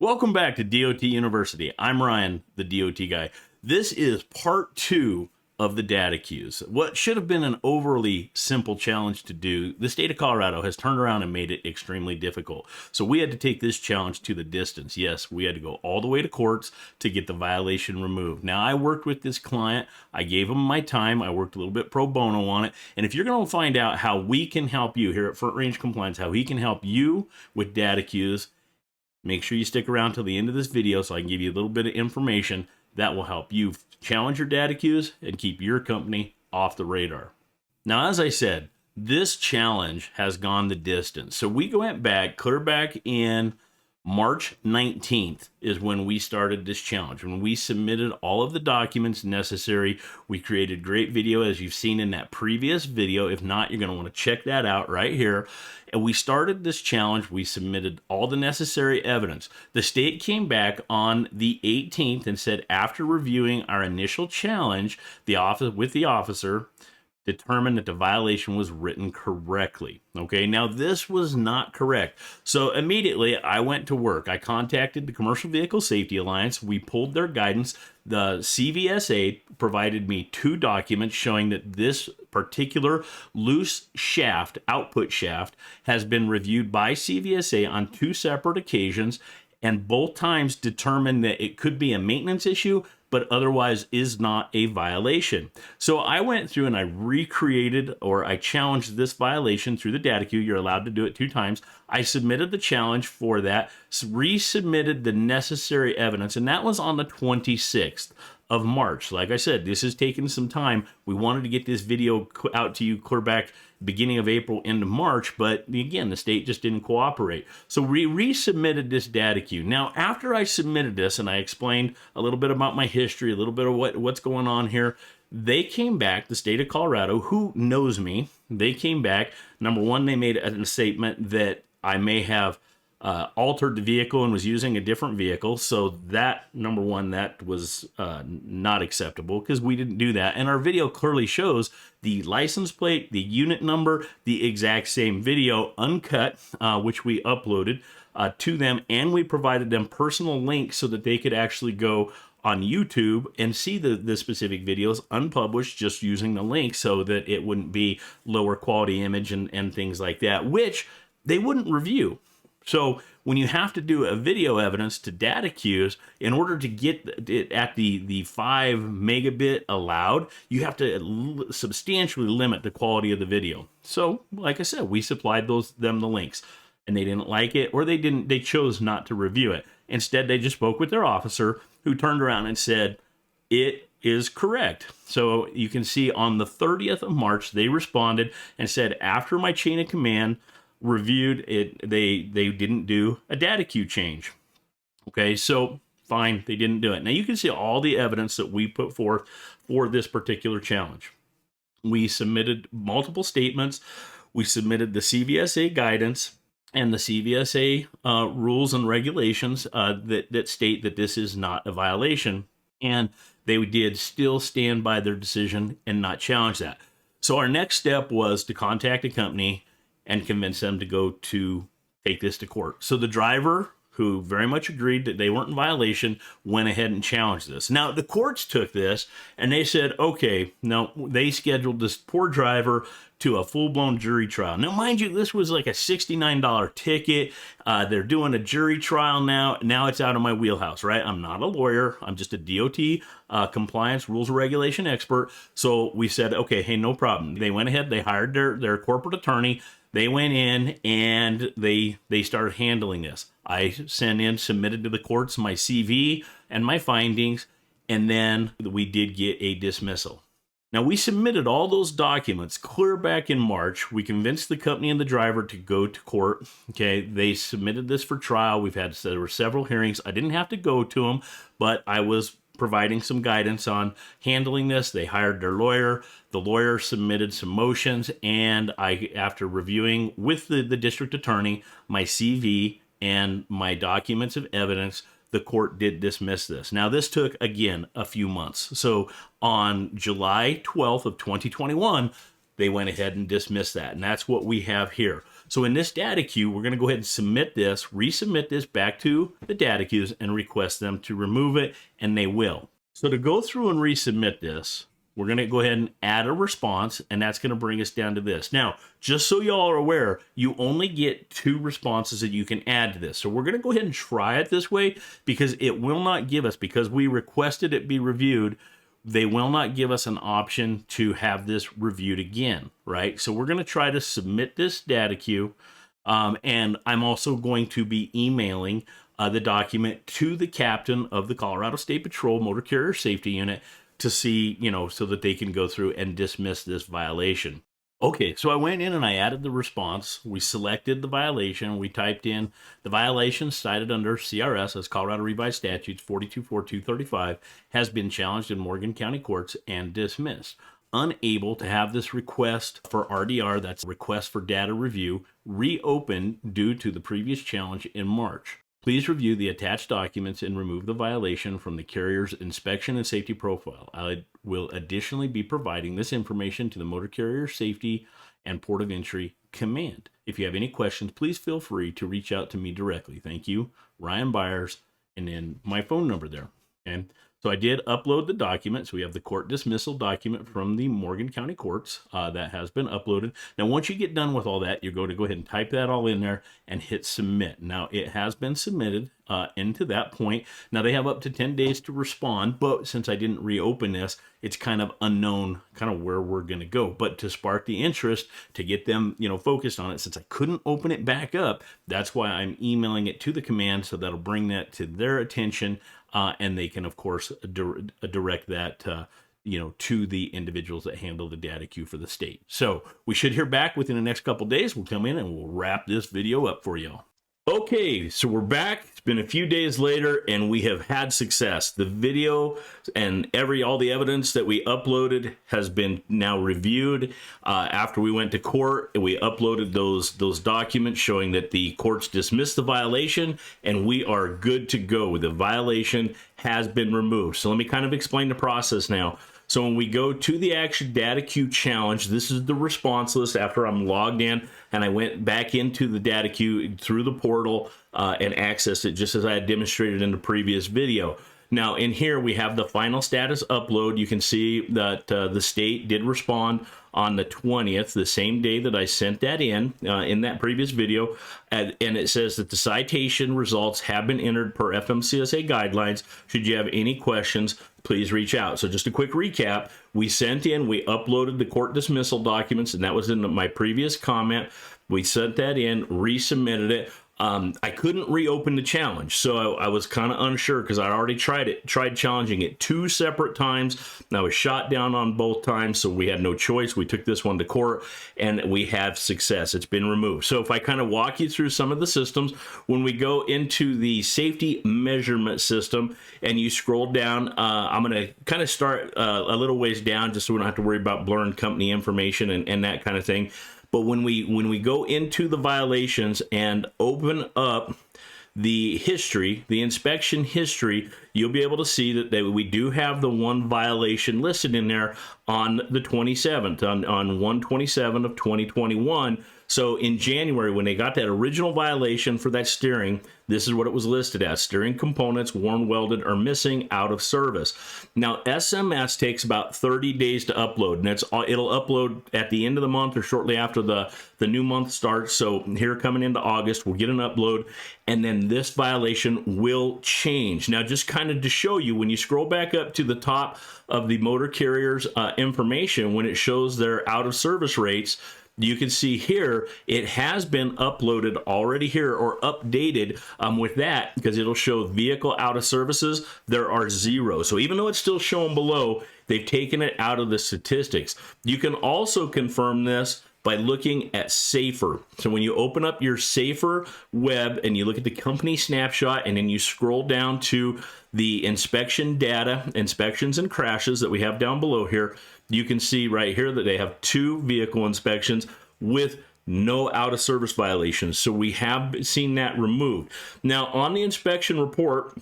Welcome back to D.O.T. University. I'm Ryan, the D.O.T. guy. This is part 2 of the DataQs. What should have been an overly simple challenge to do, the state of Colorado has turned around and made it extremely difficult. So we had to take this challenge to the distance. Yes, we had to go all the way to courts to get the violation removed. Now, I worked with this client. I gave him my time. I worked a little bit pro bono on it. And if you're going to find out how we can help you here at Front Range Compliance, how we can help you with DataQs, make sure you stick around till the end of this video so I can give you a little bit of information that will help you challenge your DataQs and keep your company off the radar. Now, as I said, this challenge has gone the distance. So we went back, clear back in March 19th is when we started this challenge. When we submitted all of the documents necessary, we created great video as you've seen in that previous video. If not, you're going to want to check that out right here. And we started this challenge. We submitted all the necessary evidence. The state came back on the 18th and said, after reviewing our initial challenge, the officer determined that the violation was written correctly. Okay, now this was not correct. So immediately I went to work. I contacted the Commercial Vehicle Safety Alliance. We pulled their guidance. The CVSA provided me 2 documents showing that this particular loose shaft, output shaft, has been reviewed by CVSA on 2 separate occasions, and both times determined that it could be a maintenance issue, but otherwise is not a violation. So I went through and I recreated, or I challenged this violation through the DataQ. You're allowed to do it 2 times. I submitted the challenge for that, resubmitted the necessary evidence, and that was on the 26th of March. Like I said, this has taken some time. We wanted to get this video out to you clear back beginning of April into March, but again, the state just didn't cooperate. So we resubmitted this DataQ. Now, after I submitted this and I explained a little bit about my history, a little bit of what's going on here, they came back, the state of Colorado, who knows me, they came back. Number one, they made a statement that I may have altered the vehicle and was using a different vehicle. So that, number one, that was not acceptable because we didn't do that. And our video clearly shows the license plate, the unit number, the exact same video, uncut, which we uploaded to them. And we provided them personal links so that they could actually go on YouTube and see the specific videos unpublished just using the link so that it wouldn't be lower quality image and things like that, which they wouldn't review. So when you have to do a video evidence to DataQs, in order to get it at the 5 megabit allowed, you have to substantially limit the quality of the video. So, like I said, we supplied them the links, and they didn't like it, or they chose not to review it. Instead, they just spoke with their officer, who turned around and said, it is correct. So you can see on the 30th of March, they responded and said, after my chain of command reviewed it, they didn't do a DataQ change. Okay, so fine, they didn't do it. Now you can see all the evidence that we put forth for this particular challenge. We submitted multiple statements. We submitted the CVSA guidance and the CVSA rules and regulations that state that this is not a violation. And they did still stand by their decision and not challenge that. So our next step was to contact a company and convince them to go to take this to court. So the driver, who very much agreed that they weren't in violation, went ahead and challenged this. Now, the courts took this and they said, okay, no, they scheduled this poor driver to a full-blown jury trial. Now, mind you, this was like a $69 ticket. They're doing a jury trial now. Now it's out of my wheelhouse, right? I'm not a lawyer. I'm just a DOT compliance rules and regulation expert. So we said, okay, hey, no problem. They went ahead. They hired their corporate attorney. They went in and they started handling this. I submitted to the courts my CV and my findings, and then we did get a dismissal. Now, we submitted all those documents clear back in March. We convinced the company and the driver to go to court. Okay, they submitted this for trial. There were several hearings. I didn't have to go to them, but I was providing some guidance on handling this. They hired their lawyer. The lawyer submitted some motions, and after reviewing with the district attorney my CV and my documents of evidence, the court did dismiss this. Now, this took, again, a few months. So on July 12th of 2021, they went ahead and dismissed that. And that's what we have here. So in this data queue, we're going to go ahead and submit this, resubmit this back to the data queues and request them to remove it, and they will. So to go through and resubmit this, we're going to go ahead and add a response, and that's going to bring us down to this. Now, just so y'all are aware, you only get 2 responses that you can add to this. So we're going to go ahead and try it this way, because it will not give us, because we requested it be reviewed, they will not give us an option to have this reviewed again, right? So we're going to try to submit this data queue, and I'm also going to be emailing the document to the captain of the Colorado State Patrol Motor Carrier Safety Unit to see, so that they can go through and dismiss this violation. Okay, so I went in and I added the response. We selected the violation. We typed in the violation cited under CRS as Colorado Revised Statutes 424235 has been challenged in Morgan County courts and dismissed. Unable to have this request for RDR, that's request for data review, reopened due to the previous challenge in March. Please review the attached documents and remove the violation from the carrier's inspection and safety profile. I will additionally be providing this information to the Motor Carrier Safety and Port of Entry Command. If you have any questions, please feel free to reach out to me directly. Thank you, Ryan Byers, and then my phone number there. And so I did upload the document. So we have the court dismissal document from the Morgan County courts that has been uploaded. Now, once you get done with all that, you're going to go ahead and type that all in there and hit submit. Now, it has been submitted into that point. Now, they have up to 10 days to respond, but since I didn't reopen this, it's kind of unknown kind of where we're going to go. But to spark the interest, to get them, focused on it, since I couldn't open it back up, that's why I'm emailing it to the command, so that'll bring that to their attention. And they can, of course, direct that, to the individuals that handle the data queue for the state. So we should hear back within the next couple days. We'll come in and we'll wrap this video up for y'all. Okay, so we're back. It's been a few days later, and we have had success. The video and all the evidence that we uploaded has been now reviewed. After we went to court, we uploaded those documents showing that the courts dismissed the violation, and we are good to go. The violation has been removed. So let me kind of explain the process now. So when we go to the Action Data Queue Challenge, this is the response list after I'm logged in and I went back into the data queue through the portal and accessed it just as I had demonstrated in the previous video. Now in here we have the final status upload. You can see that the state did respond on the 20th, the same day that I sent that in that previous video. And it says that the citation results have been entered per FMCSA guidelines. Should you have any questions, please reach out. So just a quick recap, we uploaded the court dismissal documents, and that was in my previous comment. We sent that in, resubmitted it. I couldn't reopen the challenge, so I was kind of unsure because I already tried challenging it 2 separate times. I was shot down on both times, so we had no choice. We took this one to court, and we have success. It's been removed. So if I kind of walk you through some of the systems, when we go into the safety measurement system and you scroll down, I'm going to kind of start a little ways down just so we don't have to worry about blurring company information and that kind of thing. But when we go into the violations and open up the history, the inspection history, you'll be able to see that we do have the one violation listed in there on the 27th, on 1/27 of 2021. So in January, when they got that original violation for that steering, this is what it was listed as: steering components worn, welded, or missing, out of service. Now, SMS takes about 30 days to upload, and it'll upload at the end of the month or shortly after the new month starts. So here coming into August, we'll get an upload, and then this violation will change. Now, just kind of to show you, when you scroll back up to the top of the motor carrier's information, when it shows their out of service rates, you can see here it has been uploaded already here, or updated with that, because it'll show vehicle out of services. There are 0. So even though it's still showing below, they've taken it out of the statistics. You can also confirm this by looking at Safer. So when you open up your Safer web and you look at the company snapshot, and then you scroll down to the inspection data, inspections and crashes that we have down below here, you can see right here that they have 2 vehicle inspections with no out of service violations. So we have seen that removed. Now on the inspection report,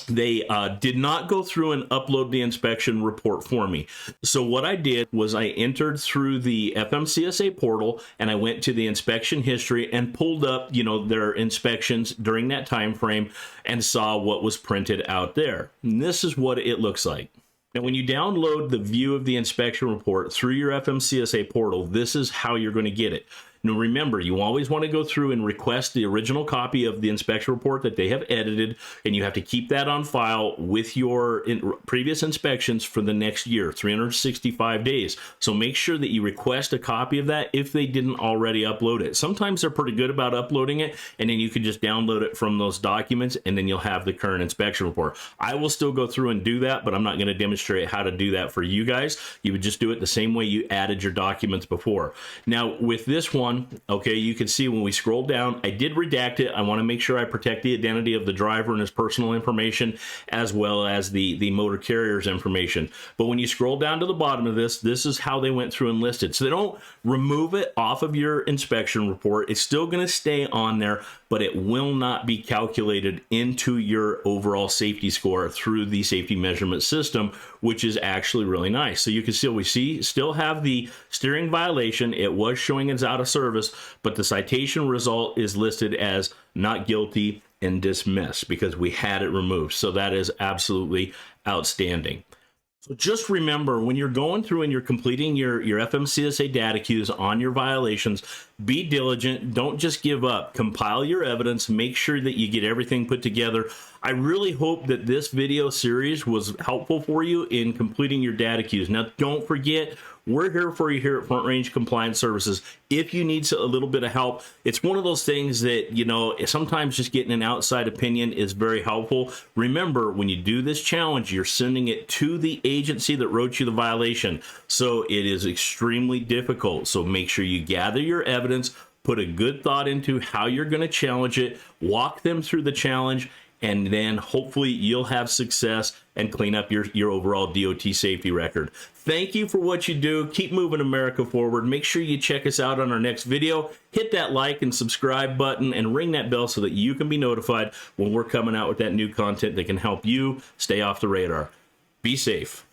they did not go through and upload the inspection report for me. So what I did was I entered through the FMCSA portal, and I went to the inspection history and pulled up, you know, their inspections during that time frame and saw what was printed out there. And this is what it looks like. Now, when you download the view of the inspection report through your FMCSA portal, this is how you're going to get it. Now, remember, you always want to go through and request the original copy of the inspection report that they have edited, and you have to keep that on file with your previous inspections for the next year, 365 days. So make sure that you request a copy of that if they didn't already upload it. Sometimes they're pretty good about uploading it, and then you can just download it from those documents, and then you'll have the current inspection report. I will still go through and do that, but I'm not going to demonstrate how to do that for you guys. You would just do it the same way you added your documents before. Now, with this one, okay, you can see when we scroll down, I did redact it. I want to make sure I protect the identity of the driver and his personal information, as well as the motor carrier's information. But when you scroll down to the bottom of this, this is how they went through and listed. So they don't remove it off of your inspection report. It's still going to stay on there, but it will not be calculated into your overall safety score through the safety measurement system, which is actually really nice. So you can still have the steering violation. It was showing it's out of service, but the citation result is listed as not guilty and dismissed because we had it removed. So that is absolutely outstanding. So just remember, when you're going through and you're completing your FMCSA DataQs on your violations, be diligent. Don't just give up. Compile your evidence. Make sure that you get everything put together. I really hope that this video series was helpful for you in completing your DataQs. Now, don't forget, we're here for you here at Front Range Compliance Services. If you need a little bit of help, it's one of those things that, you know, sometimes just getting an outside opinion is very helpful. Remember, when you do this challenge, you're sending it to the agency that wrote you the violation. So it is extremely difficult. So make sure you gather your evidence, put a good thought into how you're going to challenge it, walk them through the challenge, and then hopefully you'll have success and clean up your overall DOT safety record. Thank you for what you do. Keep moving America forward. Make sure you check us out on our next video. Hit that like and subscribe button and ring that bell so that you can be notified when we're coming out with that new content that can help you stay off the radar. Be safe.